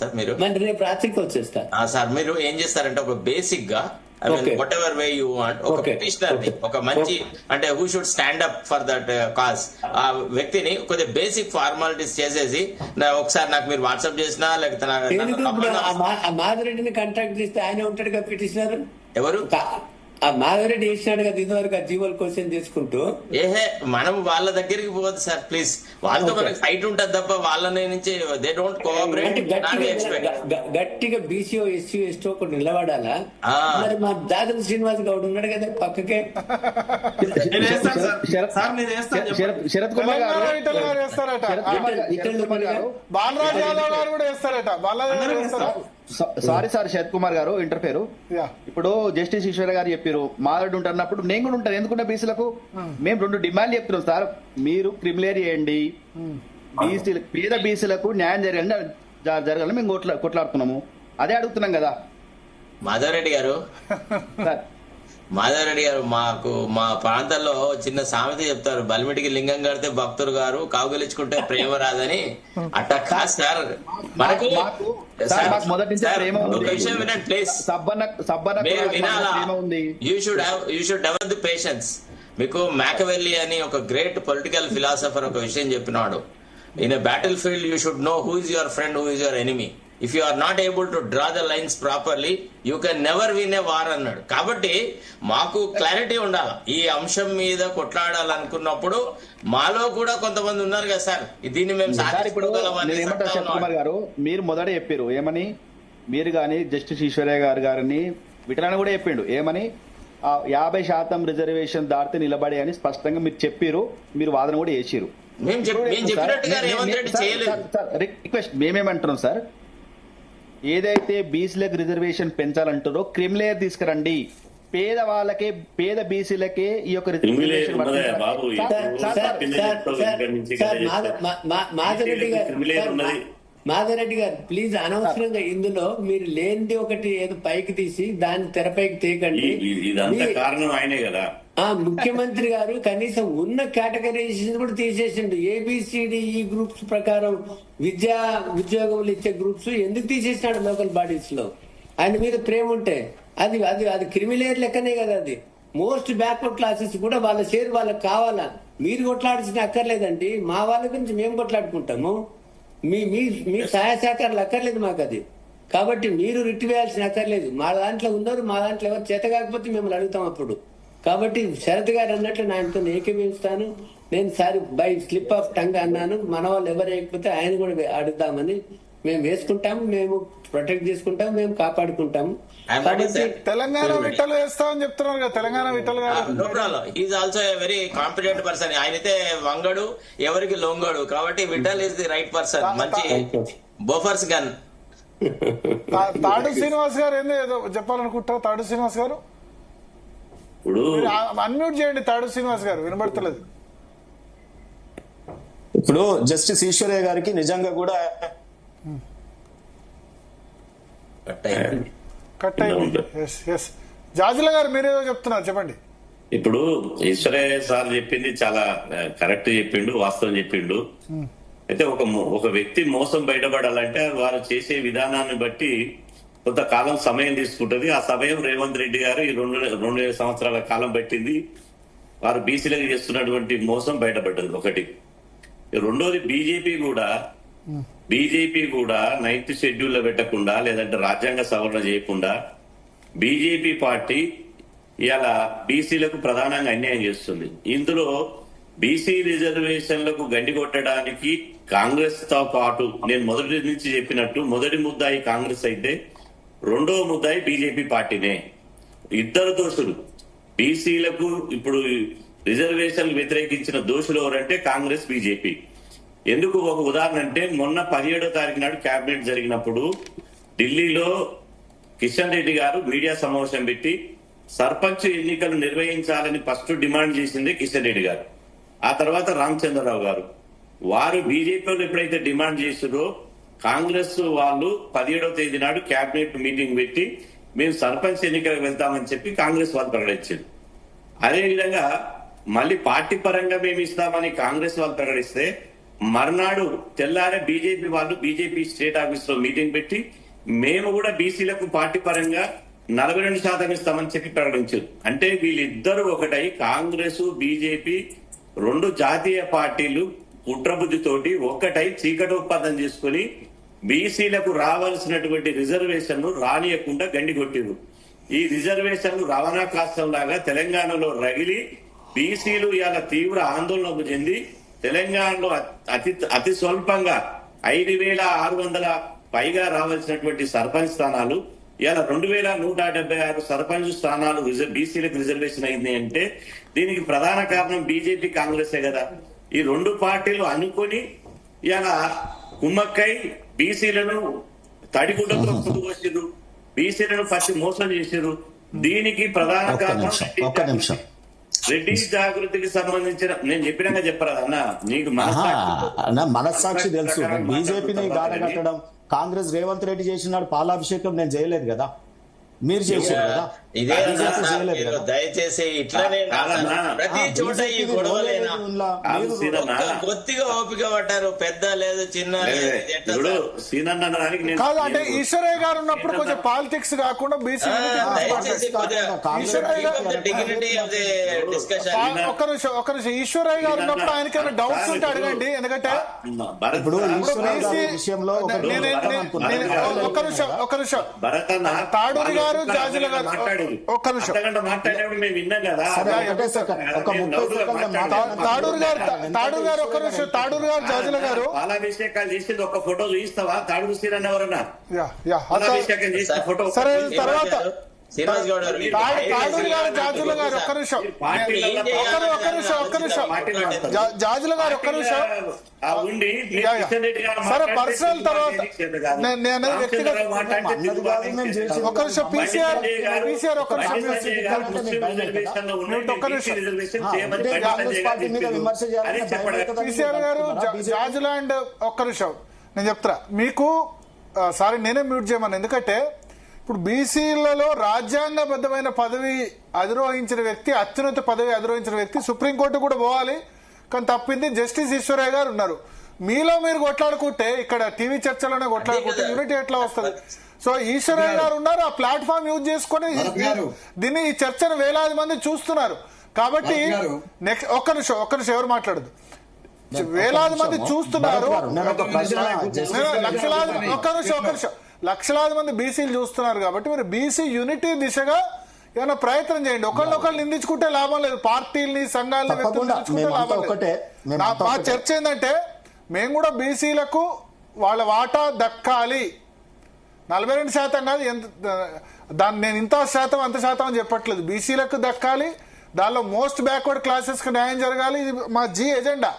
Sir మీరు? రేపు రాత్రికి వచ్చేస్తా సార్ మీరు ఏం చేస్తారంటే ఒక బేసిక్ గా what ever way you want ఒక పిటిషనర్ ని, ఒక మంచి అంటే who should stand up for that cause, ఆ వ్యక్తిని కొద్దిగా బేసిక్ ఫార్మాలిటీస్ చేసేసి ఒకసారి నాకు మీరు వాట్సాప్ చేసినా లేకపోతే మాధురెడ్డిని కాంటాక్ట్ చేస్తే ఆయన ఉంటాడు కదా పిటిషనర్. ఎవరు? ఆ మాధవరెడ్డి వేసినాడు కదా ఇదివరకు ఆ జీవోలు క్వశ్చన్ చేసుకుంటూ. ఏహే మనం వాళ్ళ దగ్గరికి పోవద్దు సార్ ప్లీజ్. వాళ్ళతో మనకి ఫైట్ ఉంటది తప్ప వాళ్ళ నుంచి దే డోంట్ కోఆపరేట్. గట్టిగా బీసీఓ ఎస్సీ ఎస్టీ ఒకటి నిలబడాలా? మరి మా దాదర శ్రీనివాస్ గౌడ్ ఉన్నాడు కదా పక్కకే. శరత్ కుమార్ గారు సారీ సార్ శరత్ కుమార్ గారు ఇంటర్ఫేరు. ఇప్పుడు జస్టిస్ ఈశ్వర గారు చెప్పారు మాధుడు ఉంటున్నప్పుడు నేను కూడా ఉంటాను. ఎందుకుంటే బీసీలకు మేము 2 డిమాండ్లు చెప్తున్నాం సార్. మీరు క్రిమిలేర్ చేయండి, బీసీ పేద బీసీలకు న్యాయం జరగాలని మేము కొట్లాడుతున్నాము. అదే అడుగుతున్నాం కదా మాధవరెడ్డి గారు. మాకు మా ప్రాంతాల్లో చిన్న సామెత చెప్తారు, బలిమిటికి లింగం కడితే భక్తుడు గారు, కావుగలించుకుంటే ప్రేమ రాదని. అట్ట కాదు సార్, మనకు మొదటి నుంచి ప్రేమ వినండి please. You should develop the patience. మీకు మ్యాకవెల్లీ అని ఒక గ్రేట్ పొలిటికల్ ఫిలాసఫర్ ఒక విషయం చెప్పినాడు, in a battle field you should know who is your friend, who is your enemy. If you are not able to draw the lines properly you can never win a war అన్నాడు. కాబట్టి మాకు clarity ఉండాలి ఈ అంశం మీద. కొట్లాడాలనుకున్నప్పుడు మాలో కూడా కొంతమంది ఉన్నారు కదా సార్, దీన్ని మేము కుమార్ గారు మీరు మొదట చెప్పారు ఏమని, మీరు గాని జస్టిస్ ఈశ్వరయ్య గారిని విటలని కూడా చెప్పిండు ఏమని, 50% రిజర్వేషన్ దాటితే నిలబడి అని స్పష్టంగా మీరు చెప్పారు. మీరు వాదన కూడా చేసిరు. రిక్వెస్ట్ మేమేమంటున్నాం సార్, ఏదైతే బీసీలకు రిజర్వేషన్ పెంచాలంటారో క్రిమిలేర్ తీసుకురండి. పేదవాళ్ళకే పేద బీసీలకే ఈ యొక్క రిజర్వేషన్. మాధవరెడ్డి గారు ప్లీజ్ అనవసరంగా ఇందులో మీరు లేనిది ఒకటి ఏదో పైకి తీసి దాన్ని తెరపైకి తీయకండి. కారణం ఆయనే కదా ముఖ్యమంత్రి గారు కనీసం ఉన్న కేటగరైజేషన్ కూడా తీసేసిండు. ఏబిసిడిఈ గ్రూప్స్ ప్రకారం ఉద్యోగములు ఇచ్చే గ్రూప్స్ ఎందుకు తీసేసినాడు లోకల్ బాడీస్ లో? ఆయన మీద ప్రేమ ఉంటే అది అది అది క్రిమిలేర్ లెక్కనే కదా. అది మోస్ట్ బ్యాక్వర్డ్ క్లాసెస్ కూడా వాళ్ళ షేర్ వాళ్ళకి కావాలా? మీరు కొట్లాడాల్సిన అక్కర్లేదండి, మా వాళ్ళ గురించి మేము కొట్లాడుకుంటాము. మీ సహాయ సహకారాలు అక్కర్లేదు మాకు అది. కాబట్టి మీరు రిట్ వేయాల్సిన అక్కర్లేదు. మా దాంట్లో ఉన్నారు, మా దాంట్లో ఎవరు చేత కాకపోతే మిమ్మల్ని అడుగుతాం అప్పుడు. కాబట్టి శరత్ గారు అన్నట్లు ఆయనతో ఏకీభవిస్తాను. నేను సారి బై స్లిప్ ఆఫ్ టంగ్ అన్నాను. మన వాళ్ళు ఎవరు వేయకపోతే ఆయన కూడా అడుగుతామని. మేము వేసుకుంటాము, మేము ప్రొటెక్ట్ చేసుకుంటాము, మేము కాపాడుకుంటాము. తెలంగాణ విట్టలు వేస్తామని చెప్తున్నారు కదా తెలంగాణ విట్టలు గారు. No problem, is also a very competent person. ఆయనైతే వంగడు, ఎవరికి లొంగడు. కాబట్టి Vittal is the right person. మంచి బోఫర్స్ గన్. తాడు శ్రీనివాస్ గారు ఏదో చెప్పాలనుకుంటారు. తాడు శ్రీనివాస్ గారు అన్మ్యూట్ చేయండి. తాడు శ్రీనివాస్ గారు వినబడతలేదు. ఇప్పుడు జస్టిస్ ఈశ్వరయ్య గారికి నిజంగా కూడా కట్ అయింది. జాజుల గారు మీరేదో చెప్తున్నారు, చెప్పండి. ఇప్పుడు ఈశ్వరయ్య సార్ చెప్పింది చాలా కరెక్ట్ చెప్పిండు, వాస్తవం చెప్పిండు. అయితే ఒక వ్యక్తి మోసం బయటపడాలంటే వారు చేసే విధానాన్ని బట్టి కొంతకాలం సమయం తీసుకుంటది. ఆ సమయం రేవంత్ రెడ్డి గారు ఈ 2 సంవత్సరాల కాలం పట్టింది. వారు బీసీలకు చేస్తున్నటువంటి మోసం బయటపడ్డది ఒకటి. రెండోది బీజేపీ కూడా 9th షెడ్యూల్ లో పెట్టకుండా, లేదంటే రాజ్యాంగ సవరణ చేయకుండా బీజేపీ పార్టీ ఇలా బీసీలకు ప్రధానంగా అన్యాయం చేస్తుంది. ఇందులో బీసీ రిజర్వేషన్లకు గండి కొట్టడానికి కాంగ్రెస్ తో పాటు నేను మొదటి నుంచి చెప్పినట్టు మొదటి ముద్దాయి కాంగ్రెస్ అయితే రెండవ ముద్దాయి బీజేపీ పార్టీనే. ఇద్దరు దోషులు బీసీలకు ఇప్పుడు రిజర్వేషన్ వ్యతిరేకించిన దోషులు ఎవరంటే కాంగ్రెస్, బీజేపీ. ఎందుకు ఒక ఉదాహరణ అంటే మొన్న 17వ తారీఖు నాడు కేబినెట్ జరిగినప్పుడు ఢిల్లీలో కిషన్ రెడ్డి గారు మీడియా సమావేశం పెట్టి సర్పంచ్ ఎన్నికలు నిర్వహించాలని ఫస్ట్ డిమాండ్ చేసింది కిషన్ రెడ్డి గారు. ఆ తర్వాత రామచంద్రరావు గారు. వారు బీజేపీలో ఎప్పుడైతే డిమాండ్ చేసారో కాంగ్రెస్ వాళ్ళు 17వ తేదీ నాడు కేబినెట్ మీటింగ్ పెట్టి మేము సర్పంచ్ ఎన్నికలకు వెళ్తామని చెప్పి కాంగ్రెస్ వాళ్ళు ప్రకటించారు. అదేవిధంగా మళ్ళీ పార్టీ పరంగా మేము ఇస్తామని కాంగ్రెస్ వాళ్ళు ప్రకటిస్తే మర్నాడు తెల్లారే బీజేపీ వాళ్ళు బీజేపీ స్టేట్ ఆఫీస్ లో మీటింగ్ పెట్టి మేము కూడా బీసీలకు పార్టీ పరంగా 42% ఇస్తామని చెప్పి ప్రకటించారు. అంటే వీళ్ళిద్దరూ ఒకటై కాంగ్రెస్ బీజేపీ రెండు జాతీయ పార్టీలు కుట్రబుద్ధితోటి ఒక్కటై చీకటి ఒప్పందం చేసుకుని బీసీలకు రావాల్సినటువంటి రిజర్వేషన్లు రానియకుండా గండి కొట్టిరు. ఈ రిజర్వేషన్లు రవాణా కాస్తం లాగా తెలంగాణలో రగిలి బీసీలు ఇవాళ తీవ్ర ఆందోళనకు చెంది తెలంగాణలో అతి స్వల్పంగా 5,600 పైగా రావాల్సినటువంటి సర్పంచ్ స్థానాలు ఇవాళ 2,176 సర్పంచ్ స్థానాలు బీసీలకు రిజర్వేషన్ అయింది అంటే దీనికి ప్రధాన కారణం బీజేపీ కాంగ్రెసే కదా. ఈ రెండు పార్టీలు అనుకొని ఇవాళ కుమ్మక్కై బీసీలను తడిగుడ్డతో పుట్టుకొచ్చారు, బీసీలను పచ్చి మోసం చేశారు. దీనికి ప్రధాన కారణం రెడ్డి జాగృతికి సంబంధించిన నేను చెప్పినాక చెప్పరాదు అన్న, నీకు మనస్సాక్షి తెలుసు. బీజేపీని గాడగట్టడం కాంగ్రెస్ రేవంత్ రెడ్డి చేసినాడు, పాలాభిషేకం నేను చేయలేదు కదా, మీరు చేశారు కదా. ఇదే దయచేసి ఇట్లానే ప్రతి చోట ఈ గొడవలేనా? కొద్దిగా ఓపిక పట్టారు, పెద్ద లేదు చిన్న కాదు. అంటే ఈశ్వరయ్య గారు ఉన్నప్పుడు కొంచెం పాలిటిక్స్ కాకుండా బీసీ ఒక నిమిషం ఈశ్వరయ్య గారు ఉన్నప్పుడు ఆయనకైనా డౌట్స్ ఉంటే అడగండి. ఎందుకంటే ఒక నిమిషం తాడూరి గారు జాజుల గారు ఒక్క నిమిషం తాడూరు గారు ఒక్క నిమిషం తాడూరు గారు జాజుల గారు పాలాభిషేకాలు చేసింది ఒక ఫోటో చూపిస్తావా? తాడూరు శ్రీరన్న ఎవరన్నా పాలాభిషేకం చేసిన ఫోటో సరే తర్వాత తాడూరు గారు జాజుల గారు ఒక్క నిమిషం జాజుల గారు ఒక్క నిమిషం సరే పర్సనల్ తర్వాత నేను వ్యక్తిగత ఒక్క నిమిషం పీసీఆర్ ఒక్క నిమిషం పీసీఆర్ గారు జాజుల అండ్ ఒక్క నిమిషం నేను చెప్తా మీకు. సారీ నేనే మ్యూట్ చేయమని, ఎందుకంటే ఇప్పుడు బీసీలలో రాజ్యాంగబద్ధమైన పదవి అధిరోహించిన వ్యక్తి, అత్యున్నత పదవి అధిరోహించిన వ్యక్తి సుప్రీంకోర్టు కూడా పోవాలి, కానీ తప్పింది జస్టిస్ ఈశ్వరయ్య గారు ఉన్నారు. మీలో మీరు కొట్లాడుకుంటే ఇక్కడ టీవీ చర్చలోనే కొట్లాడుకుంటే యూనిటీ ఎట్లా వస్తుంది? సో ఈశ్వరయ్య గారు ఉన్నారు, ఆ ప్లాట్ఫామ్ యూజ్ చేసుకుని దీన్ని ఈ చర్చను వేలాది మంది చూస్తున్నారు. కాబట్టి నెక్స్ట్ ఒక్క నిమిషం ఎవరు మాట్లాడదు, వేలాది మంది చూస్తున్నారు, లక్షలాది మంది బీసీలు చూస్తున్నారు. కాబట్టి మీరు బీసీ యూనిటీ దిశగా ఏమైనా ప్రయత్నం చేయండి. ఒకళ్ళొకళ్ళు నిందించుకుంటే లాభం లేదు, పార్టీలని సంఘాలని వ్యక్తులు నిందించుకుంటే లాభం లేదు. మా చర్చ ఏంటంటే మేము కూడా బీసీలకు వాళ్ళ వాటా దక్కాలి. 42% కాదు, దాన్ని నేను ఇంత శాతం అంత శాతం అని చెప్పట్లేదు, బీసీలకు దక్కాలి. దానిలో మోస్ట్ బ్యాక్వర్డ్ క్లాసెస్ కి న్యాయం జరగాలి. ఇది మా ఎజెండా.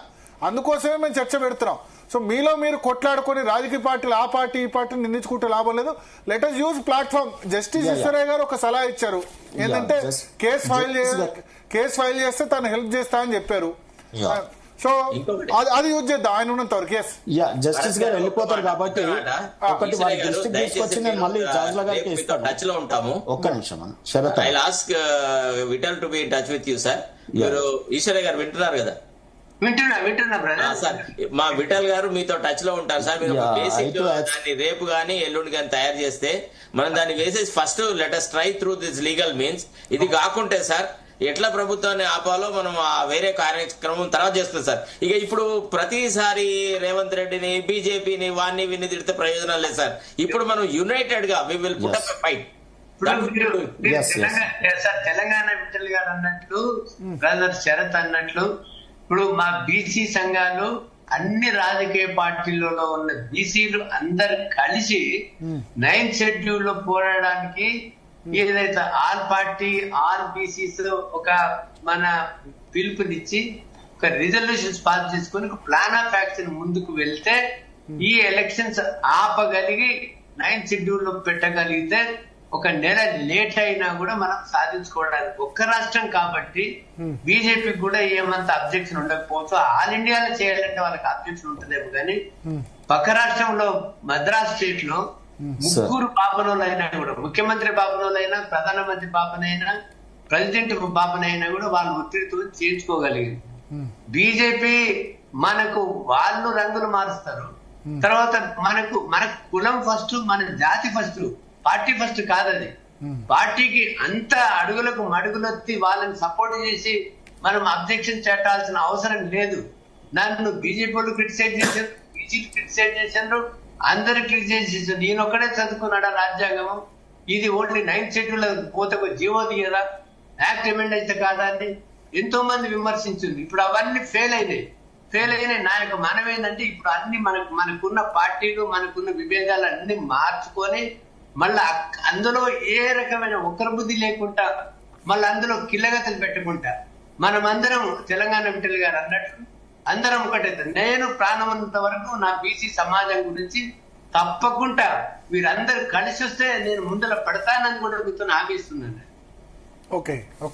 అందుకోసమే మేము చర్చ పెడుతున్నాం. సో మీలో మీరు కొట్లాడుకొని రాజకీయ పార్టీలు ఆ పార్టీ ఈ పార్టీని నిందించుకుంటే లాభం లేదు. Let us use platform. Justice Eshwaraiah గారు ఒక సలహా ఇచ్చారు, ఏంటంటే కేసు ఫైల్ చేస్తే తను హెల్ప్ చేస్తా అని చెప్పారు. సో అది యూజ్ చేద్దాం ఆయన ఉన్నంత వరకు. జస్టిస్ గారు వెళ్ళిపోతారు కాబట్టి ఒకటి టచ్ లో ఉంటాము. ఒక్క నిమిషం Sharath, I ask Vittal to be in touch with you sir. మీరు ఈశ్వరయ్య గారు వింటున్నారు కదా? వింటున్నా బ్రదర్. సార్ మా విఠల్ గారు మీతో టచ్ లో ఉంటారు సార్. మీరు బేసిక్ దాన్ని రేపు గానీ ఎల్లుండి గానీ తయారు చేస్తే మనం దాన్ని వేసేసి first let us try through this legal means. ఇది కాకుంటే సార్ ఎట్లా ప్రభుత్వాన్ని ఆపాలో మనం వేరే కార్యక్రమం తర్వాత చేస్తుంది సార్. ఇక ఇప్పుడు ప్రతిసారి రేవంత్ రెడ్డిని బీజేపీని వాన్ని విన్ని తిడితే ప్రయోజనం లేదు సార్. ఇప్పుడు మనం యునైటెడ్ గా we will put up a fight. Telangana Vittal గారు అన్నట్లు, బ్రదర్ శరత్ అన్నట్లు, ఇప్పుడు మా బీసీ సంఘాలు అన్ని రాజకీయ పార్టీలలో ఉన్న బీసీలు అందరు కలిసి 9th షెడ్యూల్ లో పోరాడడానికి ఏదైతే ఆల్ పార్టీ ఆల్ బీసీస్ ఒక మన పిలుపునిచ్చి ఒక రిజల్యూషన్స్ పాస్ చేసుకుని ఒక ప్లాన్ ఆఫ్ యాక్షన్ ముందుకు వెళ్తే ఈ ఎలక్షన్స్ ఆపగలిగి 9th షెడ్యూల్ లో పెట్టగలిగితే ఒక నెల లేట్ అయినా కూడా మనం సాధించుకోవడానికి ఒక్క రాష్ట్రం కాబట్టి బీజేపీకి కూడా ఏమంత అబ్జెక్షన్ ఉండకపోవచ్చు. ఆల్ ఇండియాలో చేయాలంటే వాళ్ళకి అబ్జెక్షన్ ఉంటుందేమో కానీ పక్క రాష్ట్రంలో మద్రాస్ స్టేట్ లో ముగ్గురు బాపనోళ్ళైనా కూడా, ముఖ్యమంత్రి బాపనోళ్ళైనా, ప్రధానమంత్రి బాపనైనా, ప్రెసిడెంట్ బాపనైనా కూడా వాళ్ళు ఒత్తిడితో చేర్చుకోగలిగింది. బీజేపీ మనకు వాళ్ళు రంగులు మారుస్తారు. తర్వాత మన కులం ఫస్ట్, మన జాతి ఫస్ట్, పార్టీ ఫస్ట్ కాదది. పార్టీకి అంత అడుగులకు మడుగులొత్తి వాళ్ళని సపోర్ట్ చేసి మనం అబ్జెక్షన్ పెట్టాల్సిన అవసరం లేదు. నన్ను బీజేపీ వాళ్ళు క్రిటిసైజ్ చేశారు, బీజేపీ క్రిటిసైజ్ చేశారు, అందరు క్రిటిసైజ్ చేశారు. ఈయన ఒక్కడే చదువుకున్నాడా రాజ్యాంగం? ఇది ఓన్లీ 9th షెడ్యూల్ పోతకు జీవో తీయరా, యాక్ట్ అమెండ్ అయితే కాదా అని ఎంతో మంది విమర్శించింది. ఇప్పుడు అవన్నీ ఫెయిల్ అయినాయి. నా యొక్క మనం ఏంటంటే ఇప్పుడు అన్ని మనకున్న పార్టీలు, మనకున్న విభేదాలు అన్ని మార్చుకొని మళ్ళా అందులో ఏ రకమైన ఒకరి బుద్ధి లేకుండా మళ్ళీ అందులో కిల్లగతలు పెట్టుకుంటా మనమందరం తెలంగాణ విఠల్ గారు అన్నట్టు అందరం ఒకటైతే నేను ప్రాణమంత వరకు నా బీసీ సమాజం గురించి తప్పకుండా వీరందరూ కలిసి వస్తే నేను ముందర పడతానని కూడా మీతో హామీ ఇస్తున్నాను. ఓకే.